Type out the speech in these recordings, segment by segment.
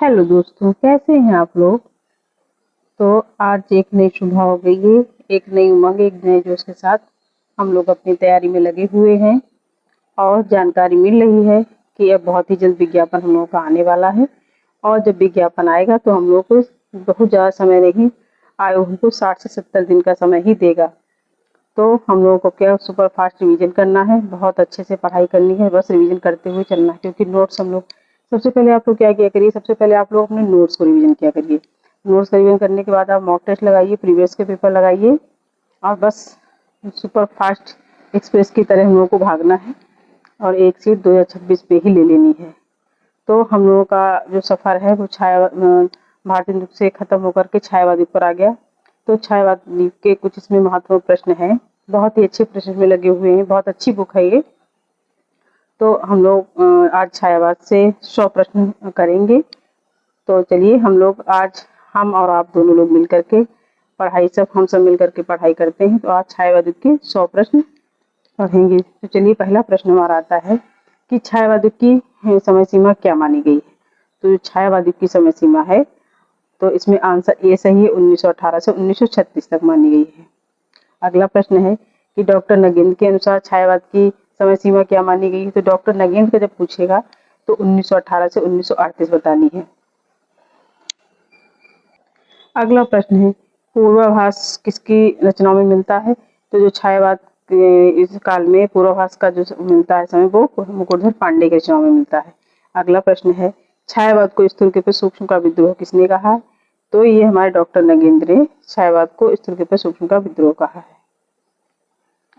Hello दोस्तों, कैसे हैं आप लोग। तो आज एक नई सुबह हो गई है, एक नई उमंग, एक नए जोश के साथ हम लोग अपनी तैयारी में लगे हुए हैं और जानकारी मिल रही है कि अब बहुत ही जल्द विज्ञापन हम लोगों का आने वाला है। और जब विज्ञापन आएगा तो हम लोग को बहुत ज़्यादा समय नहीं, आयोग हमको 60 से 70 दिन का समय ही देगा। तो हम लोगों को क्या सुपर फास्ट रिवीजन करना है, बहुत अच्छे से पढ़ाई करनी है, बस रिवीजन करते हुए चलना है। क्योंकि नोट्स हम लोग सबसे पहले आप लोग क्या किया करिए, सबसे पहले आप लोग अपने नोट्स को रिवीजन किया करिए। नोट्स का रिवीजन करने के बाद आप मॉक टेस्ट लगाइए, प्रीवियस के पेपर लगाइए और बस सुपर फास्ट एक्सप्रेस की तरह हम लोगों को भागना है और एक सीट 2026 पे ही ले लेनी है। तो हम लोगों का जो सफ़र है वो भारतीय युग से खत्म होकर के छायावाद युग पर आ गया। तो छायावाद युग के कुछ इसमें महत्वपूर्ण प्रश्न हैं, बहुत ही अच्छे प्रश्न में लगे हुए हैं, बहुत अच्छी बुक है ये। तो हम लोग आज छायावाद से 100 प्रश्न करेंगे। तो चलिए हम और आप दोनों लोग मिल करके हम सब मिल करके पढ़ाई करते हैं। तो आज छायावाद युग के 100 प्रश्न पढ़ेंगे। तो चलिए, पहला प्रश्न हमारा आता है कि छायावाद युग की समय सीमा क्या मानी गई है। तो जो छायावाद युग की समय सीमा है, तो इसमें आंसर ए सही है, 1918 से 1936 तक मानी गई है। अगला प्रश्न है कि डॉक्टर नगेंद्र के अनुसार छायावाद की समय सीमा क्या मानी गई है। तो डॉक्टर नगेंद्र का जब पूछेगा तो 1918 से 1938 बतानी है। अगला प्रश्न है पूर्वाभास किसकी रचनाओं में मिलता है। तो जो छायावाद इस काल में पूर्वाभास का जो मिलता है समय, वो मुकुटधर पांडे की रचनाओं में मिलता है। अगला प्रश्न है छायावाद को स्थूल के पे सूक्ष्म का विद्रोह किसने कहा। तो ये हमारे डॉक्टर नगेंद्र ने छायावाद को स्थूल के पे सूक्ष्म का विद्रोह कहा है।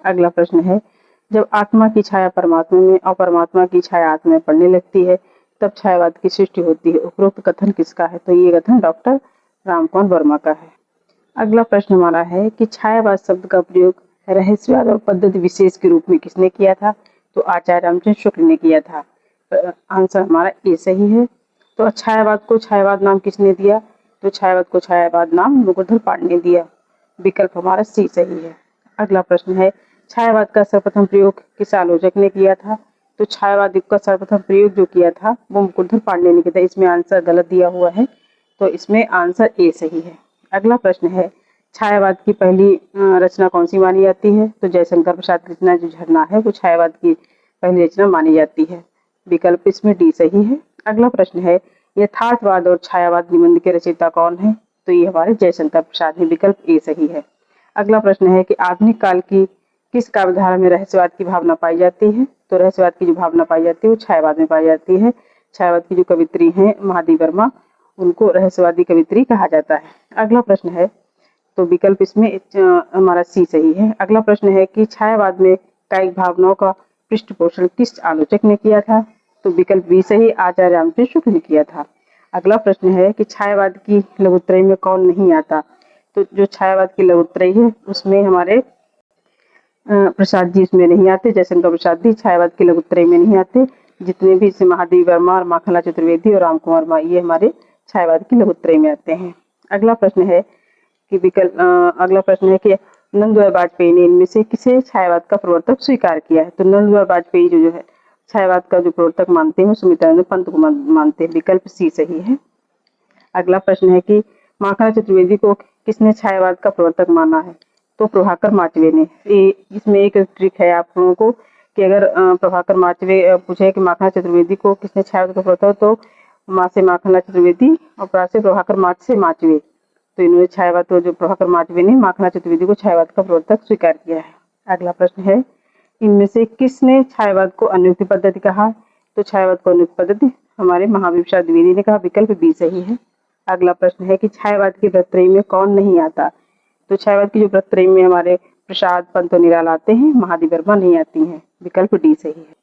अगला प्रश्न है जब आत्मा की छाया परमात्मा में और परमात्मा की छाया आत्मा में पड़ने लगती है तब छायावाद की सृष्टि होती है। उपरोक्त कथन किसका है। तो ये कथन डॉक्टर रामकुमार वर्मा का है। अगला प्रश्न हमारा है कि छायावाद शब्द का प्रयोग रहस्यवाद और पद्धति विशेष के रूप में किसने किया था। तो आचार्य रामचंद्र शुक्ल ने किया था। आंसर हमारा ए सही है। तो छायावाद को छायावाद नाम किसने दिया। तो छायावाद को छायावाद नाम मुकुटधर पांडे ने दिया। विकल्प हमारा सी सही है। अगला प्रश्न है छायावाद का सर्वप्रथम प्रयोग किस आलोचक ने किया था। तो छायावाद का सर्वप्रथम प्रयोग जो किया था वो मुकुटधर पांडे ने किया था। इसमें आंसर गलत दिया हुआ है, तो इसमें आंसर ए सही है। अगला प्रश्न है छायावाद की पहली रचना कौन सी मानी जाती है। तो जयशंकर प्रसाद की रचना जो झरना है वो छायावाद की पहली रचना मानी जाती है। विकल्प इसमें डी सही है। अगला प्रश्न है यथार्थवाद और छायावाद निबंध के रचयिता कौन है। तो ये हमारे जयशंकर प्रसाद है। विकल्प ए सही है। अगला प्रश्न है कि आधुनिक काल की किस काव्यधारा में रहस्यवाद की भावना पाई जाती है। तो रहस्यवाद की जो भावना पाई जाती है वो छायावाद में पाई जाती है। छायावाद की जो कवित्री हैं महादेवी वर्मा, उनको रहस्यवादी कवित्री कहा जाता है। अगला प्रश्न है तो विकल्प इसमें हमारा सी सही है। अगला प्रश्न है कि छायावाद में कायिक भावनाओं का पृष्ठपोषण किस आलोचक ने किया था। तो विकल्प बी सही, आचार्य रामचंद्र शुक्ल ने किया था। अगला प्रश्न है कि छायावाद की लघुत्रयी में कौन नहीं आता। तो जो छायावाद की लघुत्रयी है उसमें हमारे प्रसाद जी इसमें नहीं आते। जयशंकर प्रसाद जी छायावाद की लघुत्रयी में नहीं आते। जितने भी इसे महादेवी वर्मा और माखनलाल चतुर्वेदी और रामकुमार वर्मा, ये हमारे छायावाद की लघुत्रयी में आते हैं। अगला प्रश्न है कि नंदलाल वाजपेयी ने इनमें से किसे छायावाद का प्रवर्तक स्वीकार किया है। तो नंदलाल वाजपेयी जो है छायावाद का जो प्रवर्तक मानते हैं सुमित्रानंद पंत को मानते हैं। विकल्प सी सही है। अगला प्रश्न है कि माखनलाल चतुर्वेदी को किसने छायावाद का प्रवर्तक माना है। तो प्रभाकर माचवे ने। इसमें एक ट्रिक है आप लोगों को कि अगर प्रभाकर माचवे पूछे कि माखनलाल चतुर्वेदी को किसने छायावाद का प्रवर्तक, तो माँ से माखनलाल चतुर्वेदी और प्रा से प्रभाकर माचवे, तो इन्होंने छायावाद को, जो प्रभाकर माचवे ने माखनलाल चतुर्वेदी को छायावाद का प्रवर्तक स्वीकार किया है। अगला प्रश्न है इनमें से किसने छायावाद को अनुयुक्ति पद्धति कहा। तो छायावाद को अनुयुक्ति पद्धति हमारे महावीर प्रसाद द्विवेदी ने कहा। विकल्प बी सही है। अगला प्रश्न है कि छायावाद की व्रतत्रयी में कौन नहीं आता। तो छायावाद की जो व्रतत्रयी में हमारे प्रसाद पंत निराला आते हैं, महादेवी वर्मा नहीं आती हैं। विकल्प डी सही है।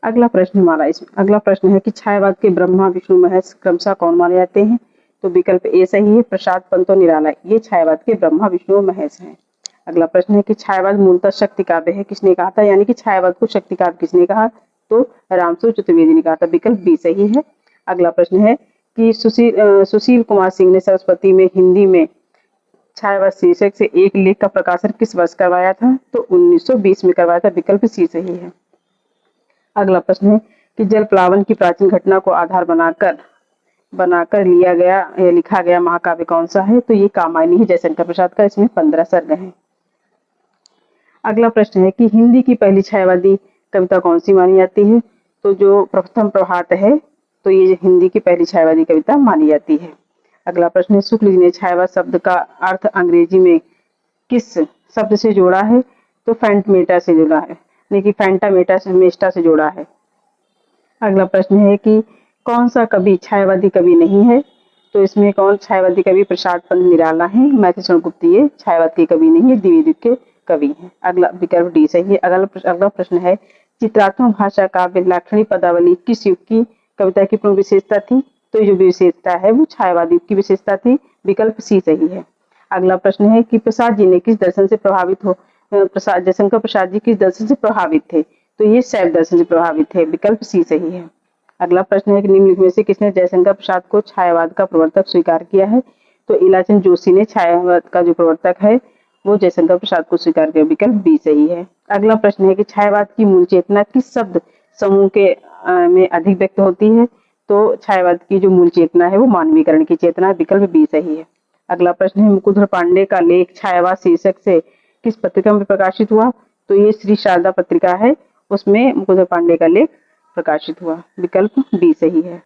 अगला प्रश्न है कि छायावाद के ब्रह्मा विष्णु महेश क्रमशः कौन माने जाते हैं। तो विकल्प ए सही है, प्रसाद पंत निराला, ये छायावाद के ब्रह्मा विष्णु महेश हैं। अगला प्रश्न है कि छायावाद मूलतः शक्ति काव्य है, किसने कहा था। यानी कि छायावाद को शक्ति काव्य किसने कहा। तो रामसूत्र चतुर्वेदी ने कहा था। विकल्प बी सही है। अगला प्रश्न है कि सुशील कुमार सिंह ने सरस्वती में हिंदी में छायावाद शीर्षक से एक लेख का प्रकाशन किस वर्ष करवाया था। तो 1920 में करवाया था। विकल्प सी सही है। अगला प्रश्न है कि जल प्लावन की प्राचीन घटना को आधार बनाकर बनाकर लिया गया या लिखा गया महाकाव्य कौन सा है? तो ये कामायनी है जयशंकर प्रसाद का। इसमें 15 सर्ग हैं। अगला प्रश्न है कि हिंदी की पहली छायावादी कविता कौन सी मानी जाती है? तो जो प्रथम प्रभात है, तो ये हिंदी की पहली छायावादी कविता मानी जाती है। अगला प्रश्न है शुक्ल जी ने छायावाद शब्द का अर्थ अंग्रेजी में किस शब्द से जोड़ा है? तो फैंटमेटा से जोड़ा है, यानी कि फैंटामेटा से मेस्टा से जोड़ा है। अगला प्रश्न है कि कौन सा कवि छायावादी कवि नहीं है? तो इसमें कौन छायावादी कवि? प्रसाद पंत निराला है। मैथिली गुप्त ये छायावाद के कवि नहीं है, द्विवेदी के कवि हैं। अगला विकल्प डी सही है। अगला प्रश्न है चित्रात्मक भाषा काव्य लाक्षणिक पदावली किस युग की कविता की प्रमुख विशेषता थी? तो ये जो विशेषता है वो छायावाद युग की विशेषता थी। विकल्प सी सही है। अगला प्रश्न है कि प्रसाद जी ने किस दर्शन से प्रभावित हो? जयशंकर प्रसाद जी किस दर्शन से प्रभावित थे? तो ये शैव दर्शन से प्रभावित थे। विकल्प सी सही है। अगला प्रश्न है कि निम्नलिखित में से किसने जयशंकर प्रसाद को छायावाद का प्रवर्तक स्वीकार किया है? तो इलाचंद जोशी ने छायावाद का जो प्रवर्तक है वो जयशंकर प्रसाद को स्वीकार किया। विकल्प बी सही है। अगला प्रश्न है कि छायावाद की मूल चेतना किस शब्द समूह के में अधिक व्यक्त होती है? तो छायावाद की जो मूल चेतना है वो मानवीकरण की चेतना है। विकल्प बी सही है। अगला प्रश्न है मुकुंदर पांडे का लेख छायावाद शीर्षक से किस पत्रिका में प्रकाशित हुआ? तो ये श्री शारदा पत्रिका है, उसमें मुकुंदर पांडे का लेख प्रकाशित हुआ। विकल्प बी सही है।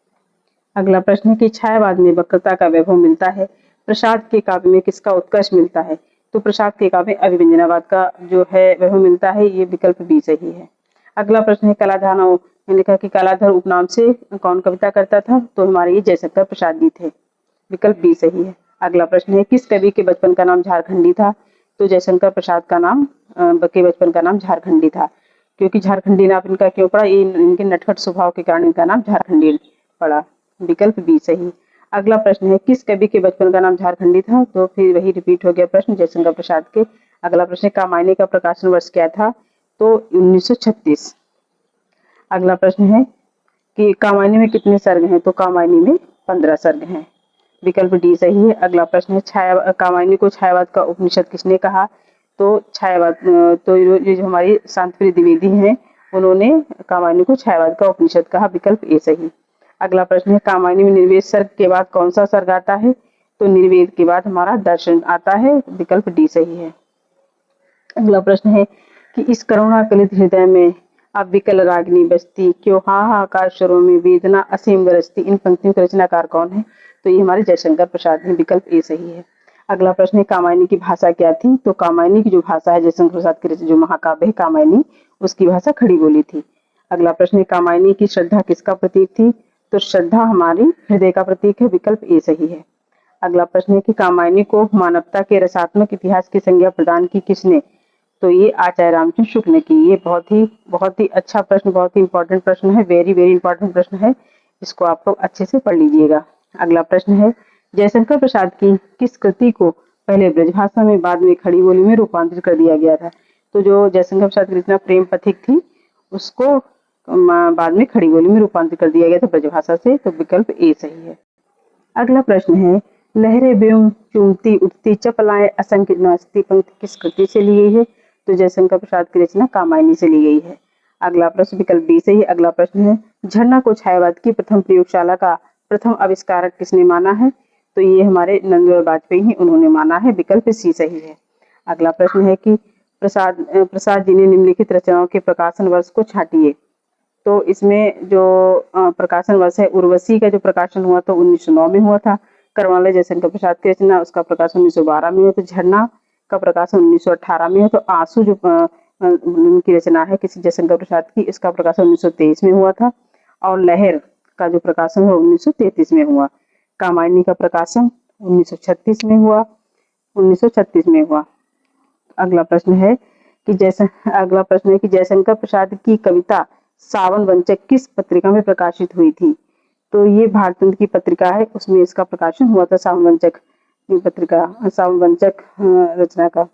अगला प्रश्न है कि छायावाद में वक्रता का वैभव मिलता है, प्रसाद के काव्य में किसका उत्कर्ष मिलता है? तो प्रसाद के काव्य में अभिव्यंजनावाद का जो है वैभव मिलता है। ये विकल्प बी सही है। अगला प्रश्न है कलाधर ने लिखा कि कलाधर उपनाम से कौन कविता करता था? तो हमारे ये जयशंकर प्रसाद जी थे। विकल्प बी सही है। अगला प्रश्न है किस कवि के बचपन का नाम झारखंडी था? तो जयशंकर प्रसाद का नाम के बचपन का नाम झारखंडी था। क्योंकि झारखंडी नाम इनका क्यों पड़ा? ये इनके नटखट स्वभाव के कारण इनका नाम झारखंडी पड़ा। विकल्प बी सही। अगला प्रश्न है किस कवि के बचपन का नाम झारखंडी था? तो फिर वही रिपीट हो गया प्रश्न जयशंकर प्रसाद के। अगला प्रश्न कामायनी का प्रकाशन वर्ष क्या था? तो 1936। अगला प्रश्न है कि कामायनी में कितने सर्ग हैं? तो कामायनी में 15 सर्ग हैं। विकल्प डी सही है। अगला प्रश्न है कामायनी को छायावाद का उपनिषद किसने कहा? तो छायावाद तो ये जो हमारी शांतिप्रिय द्विवेदी हैं उन्होंने कामायनी को छायावाद का उपनिषद कहा। विकल्प ए सही। अगला प्रश्न है कामायनी में निर्वेद सर्ग के बाद कौन सा सर्ग आता है? तो निर्वेद के बाद हमारा दर्शन आता है। विकल्प डी सही है। अगला प्रश्न है कि इस करुणा कलित हृदय में अब विकल रागिनी बसती, क्यों हाहाकार स्वरों में वेदना असीम बरसती। इन पंक्तियों के रचनाकार कौन है? तो ये हमारे जयशंकर प्रसाद हैं। विकल्प ए सही है। अगला प्रश्न है कामायनी की भाषा क्या थी? तो कामायनी की जो भाषा है जयशंकर प्रसाद की जो महाकाव्य है कामायनी, उसकी भाषा खड़ी बोली थी। अगला प्रश्न है कामायनी की श्रद्धा किसका प्रतीक थी? तो श्रद्धा हमारी हृदय का प्रतीक है। विकल्प ए सही है। अगला प्रश्न है कि कामायनी को मानवता के रसात्मक इतिहास की संज्ञा प्रदान की किसने? तो ये आचार्य रामचंद्र शुक्ल ने की। ये बहुत ही अच्छा प्रश्न, बहुत ही इंपॉर्टेंट प्रश्न है। वेरी वेरी इंपॉर्टेंट प्रश्न है। इसको आप लोग अच्छे से पढ़ लीजिएगा। अगला प्रश्न है जयशंकर प्रसाद की किस कृति को पहले ब्रजभाषा में बाद में खड़ी बोली में रूपांतरित कर दिया गया था? तो जो जयशंकर प्रसाद की रचना प्रेम पथिक थी उसको बाद में खड़ी बोली में रूपांतरित कर दिया गया था ब्रजभाषा से। तो विकल्प ए सही है। अगला प्रश्न है लहरे ब्योम चूमती उठती चपलाएं असंख्य नाचती पंक्ति किस कृति से ली गई है? तो जयशंकर प्रसाद की रचना कामायनी से ली गई है। अगला प्रश्न विकल्प बी सही। अगला प्रश्न है झरना को छायावाद की प्रथम प्रयोगशाला का प्रथम आविष्कारक किसने माना है? तो ये हमारे नंदलाल वाजपेयी ही उन्होंने माना है। विकल्प सी सही है। अगला प्रश्न है कि प्रसाद जी ने निम्नलिखित रचनाओं के प्रकाशन वर्ष को छांटिए। तो इसमें जो प्रकाशन वर्ष है उर्वशी का जो प्रकाशन हुआ तो 1909 में हुआ था। करवाले जयशंकर प्रसाद की रचना उसका प्रकाशन 1912 में हुआ। तो झरना का प्रकाशन 1918 में है। तो आंसू जो उनकी रचना है किसी जयशंकर प्रसाद की, इसका प्रकाशन 1923 में हुआ था। और लहर का जो प्रकाशन हुआ 1933 में हुआ। कामायनी का प्रकाशन 1936 में हुआ। 1936 में हुआ। अगला प्रश्न है कि जयशंकर प्रसाद की कविता सावन वंचक किस पत्रिका में प्रकाशित हुई थी? तो ये भारतंत्र की पत्रिका है, उसमें इसका प्रकाशन हुआ था सावन वंचक पत्रिका, सावन वंचक रचना का।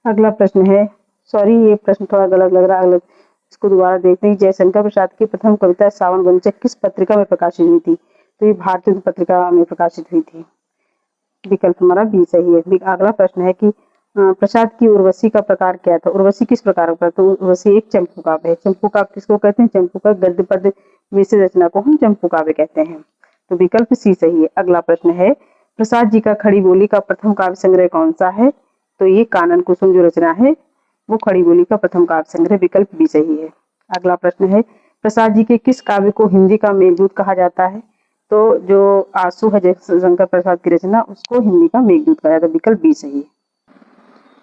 अगला प्रश्न है, सॉरी ये प्रश्न थोड़ा गलत लग रहा है, इसको दोबारा देखते हैं। जयशंकर प्रसाद की प्रथम कविता सावन वंचक किस पत्रिका में प्रकाशित हुई थी? तो ये भारतंत्र पत्रिका में प्रकाशित हुई थी। विकल्प हमारा बी सही है। अगला प्रश्न है कि प्रसाद की उर्वशी का प्रकार क्या था? उर्वशी किस प्रकार का? तो उर्वशी एक चंपू काव्य है। चंपू काव्य किसको कहते हैं? चंपू का गद्य पद्य मिश्र रचना को हम चंपू काव्य कहते हैं। तो विकल्प सी सही है। अगला प्रश्न है, प्रसाद जी का खड़ी बोली का प्रथम काव्य संग्रह कौन सा है? तो ये कानन कुसुम जो रचना है वो खड़ी बोली का प्रथम काव्य संग्रह, विकल्प बी सही है। अगला प्रश्न है, प्रसाद जी के किस काव्य को हिंदी का मेघदूत कहा जाता है? तो जो आंसू है जयशंकर प्रसाद की रचना, उसको हिंदी का मेघदूत कहा जाता है, विकल्प बी सही है।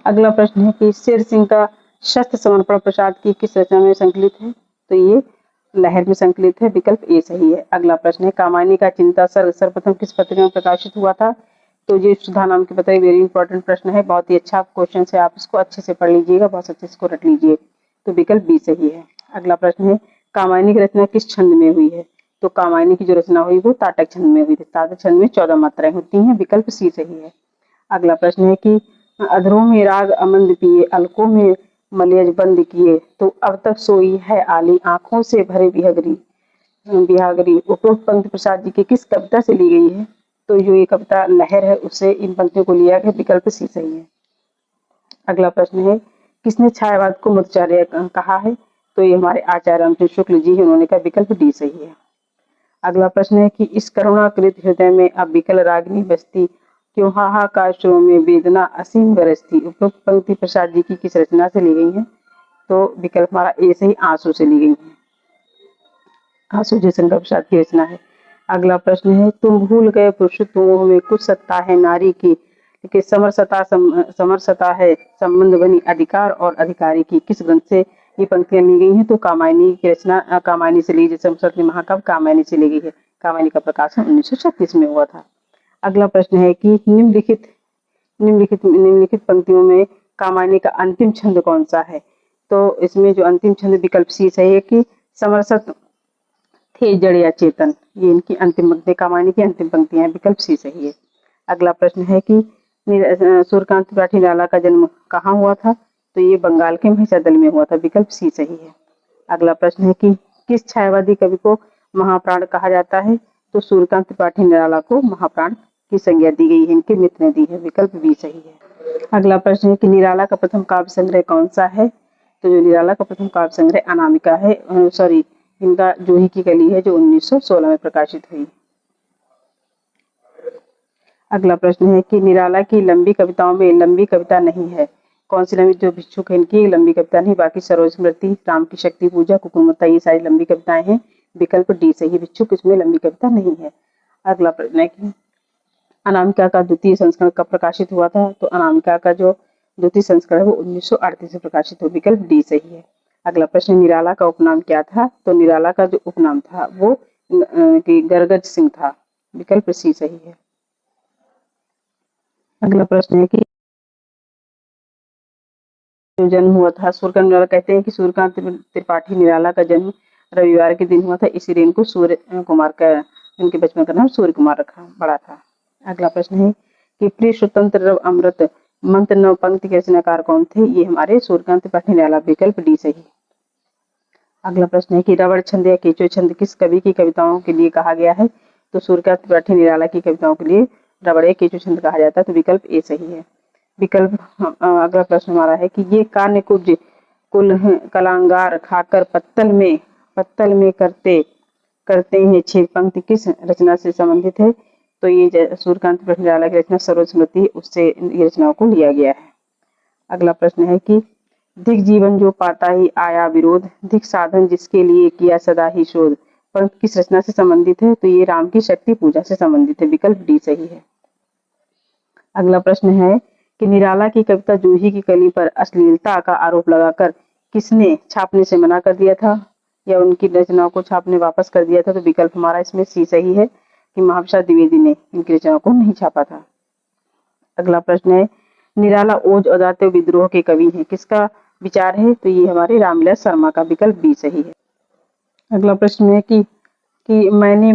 अगला प्रश्न है कि शेर सिंह का शस्त्र समर्पण प्रसाद की किस रचना में संकलित है? तो ये लहर में संकलित है, विकल्प ए सही है। अगला प्रश्न है, कामायनी का चिंता सर्वप्रथम किस पत्रिका में प्रकाशित हुआ था? तो ये सुधा नाम की पत्रिका, वेरी इंपॉर्टेंट प्रश्न है, बहुत ही अच्छा क्वेश्चन है, आप इसको अच्छे से पढ़ लीजिएगा, बहुत अच्छे से इसको रट लीजिए, तो विकल्प बी सही है। अगला प्रश्न है, कामायनी की रचना किस छंद में हुई है? तो कामायनी की जो रचना हुई वो ताटक छंद में हुई थी, ताटक छंद में 14 मात्राएं होती हैं, विकल्प सी सही है। अगला प्रश्न है कि अधरों में राग अमंद पिए, अलकों में मलयज बंद किए, तो अब तक सोई है आली, आंखों से भरे बिहगरी बिहागरी, उपरोक्त पंक्ति प्रसाद जी की किस कविता से ली गई है? तो जो ये कविता लहर है उससे इन पंक्तियों को लिया गया, विकल्प सी सही है। अगला प्रश्न है, किसने छायावाद को मध्वाचार्य कहा है? तो ये हमारे आचार्य रामचंद्र शुक्ल जी है, उन्होंने कहा, विकल्प डी सही है। अगला प्रश्न है कि इस करुणाकृत हृदय में अब विकल रागिनी बसती, क्यों हाहाकार शुरू में वेदना असीम गरजती, उपरोक्त पंक्ति प्रसाद जी की किस रचना से ली गई है? तो विकल्प हमारा ए सही, आंसू से ली गई है, आंसू जयशंकर प्रसाद की रचना है। अगला प्रश्न है, तुम भूल गए पुरुषोत्तमों में कुछ सत्ता है नारी की, कि समरसता है संबंध बनी अधिकार और अधिकारी की, किस ग्रंथ से ये पंक्तियां ली गई हैं? तो कामायनी की रचना कामायनी से ली, जैसे सरस्वती महाकाव्य कामायनी से ली गई है, कामायनी का प्रकाशन 1936 में हुआ था। अगला प्रश्न है कि निम्नलिखित पंक्तियों में कामायनी का अंतिम छंद कौन सा है? तो इसमें जो अंतिम छंद, विकल्प सी सही है कि समरसत थे जड़ या चेतन, ये इनकी अंतिम पंक्ति, कामायनी की अंतिम पंक्तियां, विकल्प सी सही है। अगला प्रश्न है कि सूर्यकांत त्रिपाठी निराला का जन्म कहाँ हुआ था? तो ये बंगाल के महिषादल में हुआ था, विकल्प सी सही है। अगला प्रश्न है कि किस छायावादी कवि को महाप्राण कहा जाता है? तो सूर्यकांत त्रिपाठी निराला को महाप्राण की संज्ञा दी गई है, इनके मित्र ने दी है, विकल्प बी सही है। अगला प्रश्न है कि निराला का प्रथम काव्य संग्रह कौन सा है? तो जो निराला का प्रथम काव्य संग्रह अनामिका है, सॉरी, इनका जूही की कली है, जो 1916 में प्रकाशित हुई। अगला प्रश्न है कि निराला की लंबी कविताओं में लंबी कविता नहीं है, कौन सी लंबी? जो भिक्षुक है इनकी लंबी कविता नहीं, बाकी सरोज स्मृति, राम की शक्ति पूजा, कुकुरमुत्ता, ये सारी लंबी कविताएं हैं, विकल्प डी सही, भिक्षुक इसमें लंबी कविता नहीं है। अगला प्रश्न है कि अनामिका का द्वितीय संस्करण कब प्रकाशित हुआ था? तो अनामिका का जो द्वितीय संस्करण है वो 1938 में प्रकाशित हुआ, विकल्प डी सही है। अगला प्रश्न, निराला का उपनाम क्या था? तो निराला का जो उपनाम था वो गरगज सिंह था, विकल्प सी सही है। अगला प्रश्न है कि जो जन्म हुआ था सूर्यकांत निराला, कहते हैं कि सूर्यकांत त्रिपाठी निराला का जन्म रविवार के दिन हुआ था, इसीलिए इनको सूर्य कुमार का, इनके बचपन का नाम सूर्य कुमार रखा पड़ा था। अगला प्रश्न है कि प्रिय स्वतंत्र रव अमृत मंत्र नव पंक्ति के रचनाकार कौन थे? ये हमारे सूर्यकांत त्रिपाठी निराला, विकल्प डी सही। अगला प्रश्न है कि रवड़ छंद या केचो छंद किस कवि की कविताओं के लिए कहा गया है? तो सूर्यकांत त्रिपाठी निराला की कविताओं के लिए रवड़ या केचो छंद कहा जाता है, तो विकल्प ए सही है। विकल्प अगला प्रश्न हमारा है कि ये कान्य कुब्ज कुल कलांगार खाकर पत्तल में करते हैं छेद, पंक्ति किस रचना से संबंधित है? तो ये सूर्यकांत त्रिपाठी निराला की रचना सरोज स्मृति, उससे ये रचनाओं को लिया गया है। अगला प्रश्न है कि दिक जीवन जो पाता ही आया विरोध, दिक साधन जिसके लिए किया सदा ही शोध, पंक्ति किस रचना से संबंधित है? तो ये राम की शक्ति पूजा से संबंधित है, विकल्प डी सही है। अगला प्रश्न है कि निराला की कविता जूही की कली पर अश्लीलता का आरोप लगाकर किसने छापने से मना कर दिया था या उनकी रचनाओं को छापने वापस कर दिया था? तो विकल्प हमारा इसमें सी सही है कि महाप्रसाद द्विवेदी ने इनकी रचनाओं को नहीं छापा था। अगला प्रश्न है निराला ओज और दातव्य विद्रोह के कवि हैं, किसका विचार है? तो ये हमारे रामविलास शर्मा का, विकल्प बी सही है। अगला प्रश्न है कि मैंने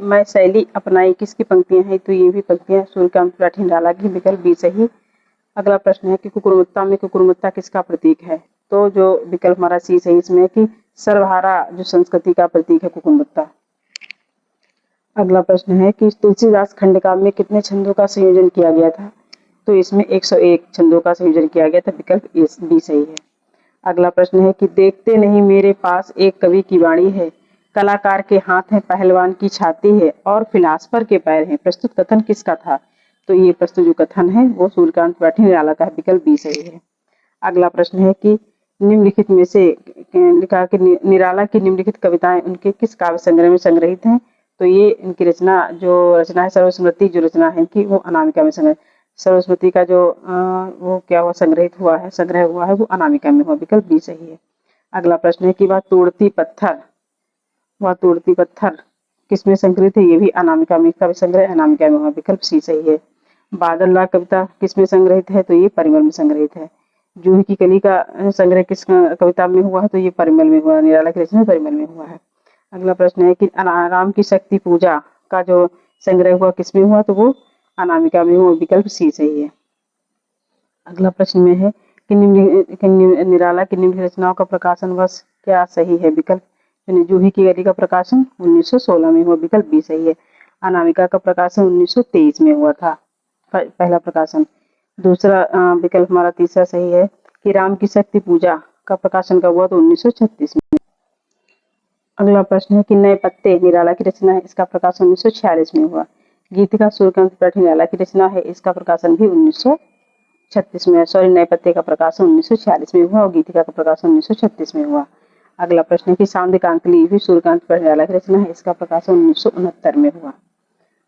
मैं शैली अपनाई किसकी पंक्तियां हैं? तो ये भी पंक्तियां सूर्यकांत त्रिपाठी निराला की, विकल्प बी सही। अगला प्रश्न है कि कुकुरमुत्ता में कुकुरमुत्ता किसका प्रतीक है? तो जो विकल्प हमारा सी सही इसमें है कि सर्वहारा जो संस्कृति का प्रतीक है कुकुरमुत्ता। अगला प्रश्न है कि तुलसीदास खंडकाव्य में कितने छंदों का संयोजन किया गया था? तो इसमें 101 छंदों का संयोजन किया गया था, विकल्प बी सही है। अगला प्रश्न है कि देखते नहीं मेरे पास एक कवि की वाणी है, कलाकार के हाथ है, पहलवान की छाती है और फिलासफर के पैर हैं। प्रस्तुत कथन किसका था? तो ये प्रस्तुत जो कथन है वो सूर्यकांत त्रिपाठी निराला का है। विकल्प बी सही है। अगला प्रश्न है कि निम्नलिखित में से लिखा कि निराला की निम्नलिखित कविताएं उनके किस काव्य संग्रह में संग्रहित हैं? तो ये इनकी रचना है सर्वस्मृति, जो रचना है इनकी वो अनामिका में संग्रहित। सर्वस्मृति का जो वो क्या हुआ संग्रहित हुआ है, संग्रह हुआ है वो अनामिका में हुआ। विकल्प बी सही है। अगला प्रश्न है कि वह तोड़ती पत्थर किसमें संग्रहित है? ये भी अनामिका में, काव्य संग्रह अनामिका में हुआ। विकल्प सी सही है। बादल राग कविता किसमें संग्रहित है? तो ये परिमल में संग्रहित है। जूही की कली का संग्रह किस कविता में हुआ है? तो ये परिमल में हुआ। निराला की रचना परिमल में हुआ है। अगला प्रश्न है कि राम की शक्ति पूजा का जो संग्रह हुआ किसमें हुआ? तो वो अनामिका में हुआ। विकल्प सी सही है। अगला प्रश्न में है कि निराला की निम्न रचनाओं का प्रकाशन वर्ष क्या सही है? विकल्प जूही की गली का प्रकाशन 1916 में हुआ। विकल्प बी सही है। अनामिका का प्रकाशन 1923 में हुआ था, पहला प्रकाशन। दूसरा विकल्प हमारा तीसरा सही है कि राम की शक्ति पूजा का प्रकाशन कब हुआ? तो 1936 में। अगला प्रश्न है कि नए पत्ते निराला की रचना है, इसका प्रकाशन 1946 में हुआ। गीतिका सूर्यकांत त्रिपाठी निराला की रचना है, इसका प्रकाशन भी 1936 में। नए पत्ते का प्रकाशन 1946 में हुआ और गीतिका का प्रकाशन 1936 में हुआ। अगला प्रश्न है कि सांध्य भी सूर्यकांत त्रिपाठी निराला की रचना है, इसका प्रकाशन 1969 में हुआ।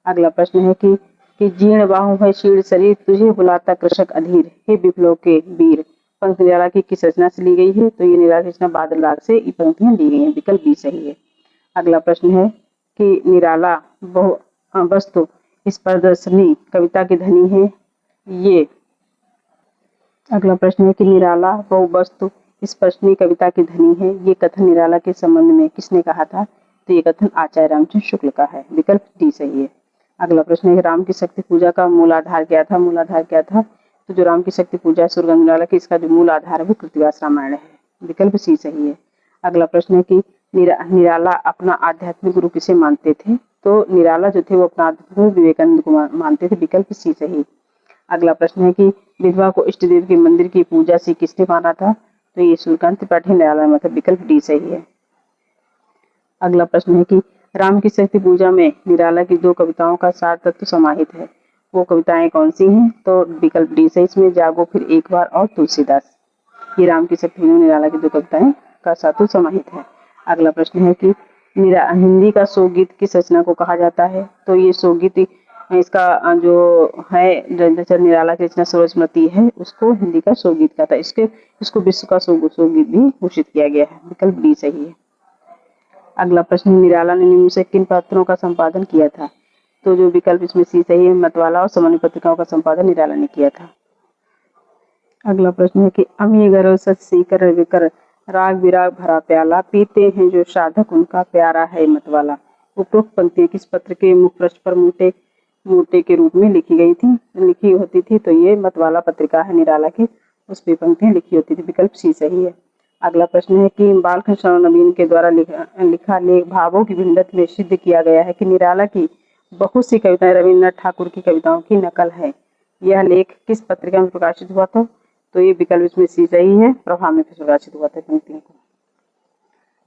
अगला प्रश्न है कि जीर्ण बाहु है शीर्ण शरीर, तुझे बुलाता कृषक अधीर, हे विप्लव के वीर, पंक्ति निराला की किस रचना से ली गई है? तो ये निराला की रचना बादल राग से ये पंक्तियां ली गई हैं। विकल्प बी सही है। अगला प्रश्न है कि निराला वस्तु इस प्रदर्शनी कविता की धनी है। ये अगला प्रश्न है कि निराला बहु वस्तु इस प्रदर्शनी कविता की धनी है, ये कथन निराला के संबंध में किसने कहा था? तो ये कथन आचार्य रामचंद्र शुक्ल का है। विकल्प डी सही है। अगला प्रश्न है राम की शक्ति पूजा का मूल आधार क्या था? तो जो राम की शक्ति पूजा सूर्यकांत निराला की, इसका जो मूल आधार है वो कृतिवास रामायण है। विकल्प सी सही है। अगला प्रश्न है कि निराला अपना आध्यात्मिक गुरु किसे मानते थे? तो निराला जो थे वो अपना आध्यात्मिक विवेकानंद को मानते थे। विकल्प सी सही। अगला प्रश्न है कि विधवा को इष्ट देव के मंदिर की पूजा से किसने माना था? तो ये सूर्यकांत त्रिपाठी निराला में था। विकल्प डी सही है। अगला प्रश्न है कि राम की शक्ति पूजा में निराला की 2 कविताओं का सार तत्व समाहित है, वो कविताएं कौन सी हैं? तो विकल्प डी सही। इसमें जागो फिर एक बार और तुलसीदास, ये राम की शक्ति पूजा में निराला की 2 कविताएं का सार तत्व समाहित है। अगला प्रश्न है कि हिंदी का शोकगीत किस रचना को कहा जाता है? तो ये शोकगीत इसका जो है निराला की रचना सर्वस्मृति है, उसको हिंदी का शोकगीत कहता है। इसको विश्व का शोकगीत भी घोषित किया गया है। विकल्प डी सही है। अगला प्रश्न निराला ने निम्न से किन पत्रों का संपादन किया था? तो जो विकल्प इसमें सी सही है, मतवाला और सामान्य पत्रिकाओं का संपादन निराला ने किया था। अगला प्रश्न है कि अमी गरव सच सीकर विकर राग विराग भरा प्याला, पीते हैं जो साधक उनका प्यारा है मतवाला। उपरोक्त पंक्तियां किस पत्र के मुख पृष्ठ पर मोटे के रूप में लिखी होती थी? तो ये मतवाला पत्रिका है निराला की, उस पर पंक्तियां लिखी होती थी। विकल्प सी सही है। अगला प्रश्न है कि बालकृष्ण नवीन के द्वारा लिखा लेख भावों की भिन्नत में सिद्ध किया गया है कि निराला की बहुत सी कविताएं रविन्द्रनाथ ठाकुर की कविताओं की नकल है। यह लेख किस पत्रिका में प्रकाशित हुआ था? तो ये विकल्प इसमें सी सही है, प्रभा में प्रकाशित हुआ था पंक्तियों को।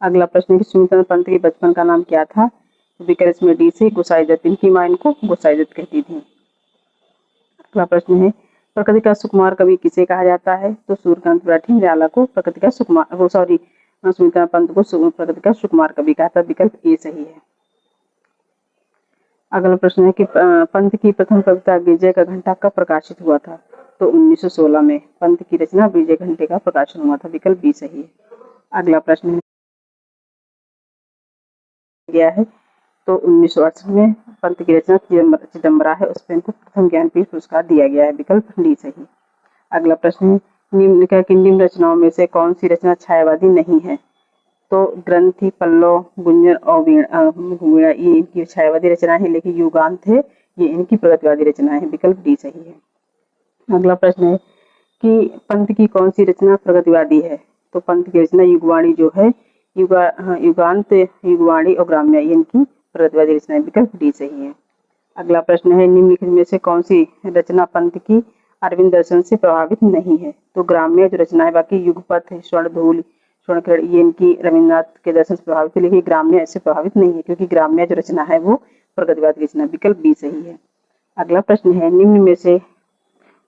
अगला प्रश्न है कि सुमित्रन पंत के बचपन का नाम क्या था? तो विकल्प इसमें डी से गोसाई दत्त, इनकी मां इनको गोसाई दत्त कहती थी। अगला प्रश्न है प्रकृति का सुकुमार कवि किसे कहा जाता है? तो सूर्यकांत त्रिपाठी निराला को प्रकृति का सुकुमार, सुमित्रन पंत को प्रकृति का सुकुमार कवि कहा था। विकल्प ए सही है। अगला प्रश्न है कि पंत की प्रथम कविता विजय का घंटा कब प्रकाशित हुआ था? तो 1916 में पंत की रचना विजय घंटे का प्रकाशन हुआ था। विकल्प बी सही है। अगला प्रश्न गया है तो 1968 में पंत की रचना चिदम्बरा है, उस पर इनको प्रथम ज्ञानपीठ पुरस्कार दिया गया है। विकल्प डी सही। अगला प्रश्न है निम्न रचनाओं में से कौन सी रचना छायावादी नहीं है? तो ग्रंथि, पल्लव, गुंजन और वीणा ये इनकी छायावादी रचना है, लेकिन युगांत है ये इनकी प्रगतिवादी रचना है। विकल्प डी सही है। अगला प्रश्न है कि पंत की कौन सी रचना प्रगतिवादी है? तो पंत की रचना युगवाणी जो है, युगांत, युगवाणी और ग्राम्य ये इनकी प्रगतिवादी रचना है। विकल्प डी सही है। अगला प्रश्न है निम्नलिखित में से कौन सी रचना पंत की अरविंद दर्शन से प्रभावित नहीं है? तो ग्राम्य जो रचना है, बाकी युगपथ, स्वर्ण ये इनकी रविन्द्रनाथ के दर्शन से प्रभावित है, लेकिन ग्राम्य ऐसे प्रभावित नहीं है क्योंकि ग्राम्य जो रचना है वो प्रगतिवाद की रचना, विकल्प बी सही है। अगला प्रश्न है निम्न में से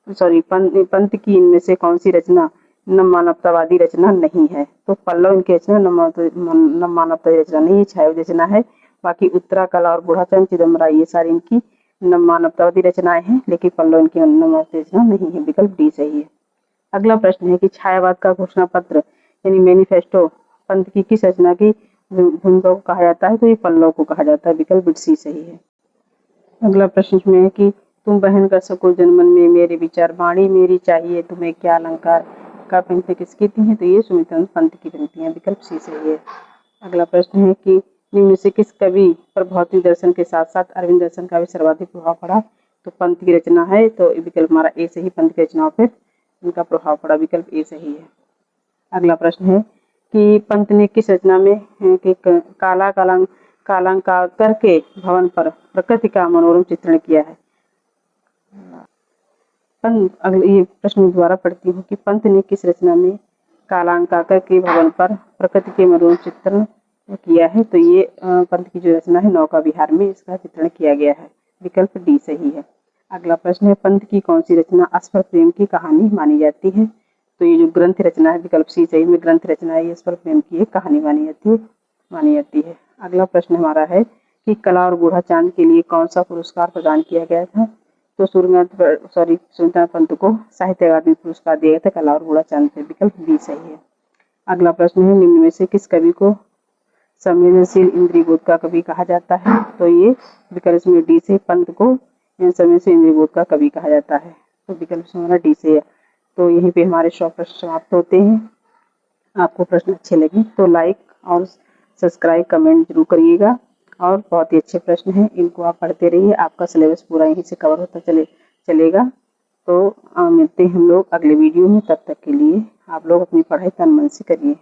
पंत की इनमें से कौन सी रचना नव मानवतावादी रचना नहीं है? तो पल्लव इनकी रचना नव मानवतावादी रचना नहीं है, छायावादी रचना है। बाकी उत्तरा कला और बूढ़ाचरण चिदम्बरा ये सारी इनकी नव मानवतावादी रचनाएं हैं, लेकिन पल्लव इनकी नव मानवतावादी रचना नहीं है, विकल्प डी सही है। अगला प्रश्न है कि छायावाद का घोषणा पत्र यानी मैनिफेस्टो पंत की किस रचना की भूमिका को कहा जाता है? तो ये पल्लव को कहा जाता है, विकल्प सी सही है। अगला प्रश्न में है कि तुम बहन कर सको जनमन में मेरे विचार, वाणी मेरी चाहिए तुम्हें क्या अलंकार का पंक्ति किसकी थी है? तो ये सुमित्रानंद पंत की पंक्तियां, विकल्प सी सही है। अगला प्रश्न है कि निम्न से किस कवि पर भौतिक दर्शन के साथ साथ अरविंद दर्शन का भी सर्वाधिक प्रभाव पड़ा? तो पंत की रचना है, तो विकल्प हमारा ए सही, पंत की रचनाओं पर इनका प्रभाव पड़ा, विकल्प ए सही है। अगला प्रश्न है कि पंत ने किस रचना में कालांकार करके भवन पर प्रकृति का मनोरम चित्रण किया है? ये प्रश्न दोबारा पढ़ती हूँ कि पंत ने किस रचना में कालांकार करके भवन पर प्रकृति के मनोरम चित्रण किया है? तो ये पंत की जो रचना है नौका विहार में इसका चित्रण किया गया है, विकल्प डी सही है। अगला प्रश्न है पंत की कौन सी रचना अस्पर प्रेम की कहानी मानी जाती है? तो ये जो ग्रंथ रचना है, विकल्प सी सही में ग्रंथ रचना है, अस्पर प्रेम की एक कहानी मानी जाती है। अगला प्रश्न हमारा है कि कला और बूढ़ा चांद के लिए कौन सा पुरस्कार प्रदान किया गया था? तो सुमित्रानंद पंत को साहित्य अकादमी पुरस्कार दिया गया था कला और बूढ़ा चांद पे, विकल्प बी सही है। अगला प्रश्न है निम्न में से किस कवि को संवेदनशील इंद्रियबोध का कवि कहा जाता है? तो ये विकल्प में डी से, पंत को संवेदनशील इंद्रियबोध का कवि कहा जाता है, तो विकल्प हमारा डी से है। तो यहीं पे हमारे 100 प्रश्न समाप्त होते हैं। आपको प्रश्न अच्छे लगे तो लाइक और सब्सक्राइब कमेंट जरूर करिएगा, और बहुत ही अच्छे प्रश्न हैं, इनको आप पढ़ते रहिए, आपका सिलेबस पूरा यहीं से कवर होता चलेगा। तो मिलते हैं हम लोग अगले वीडियो में, तब तक के लिए आप लोग अपनी पढ़ाई तन मन से करिए।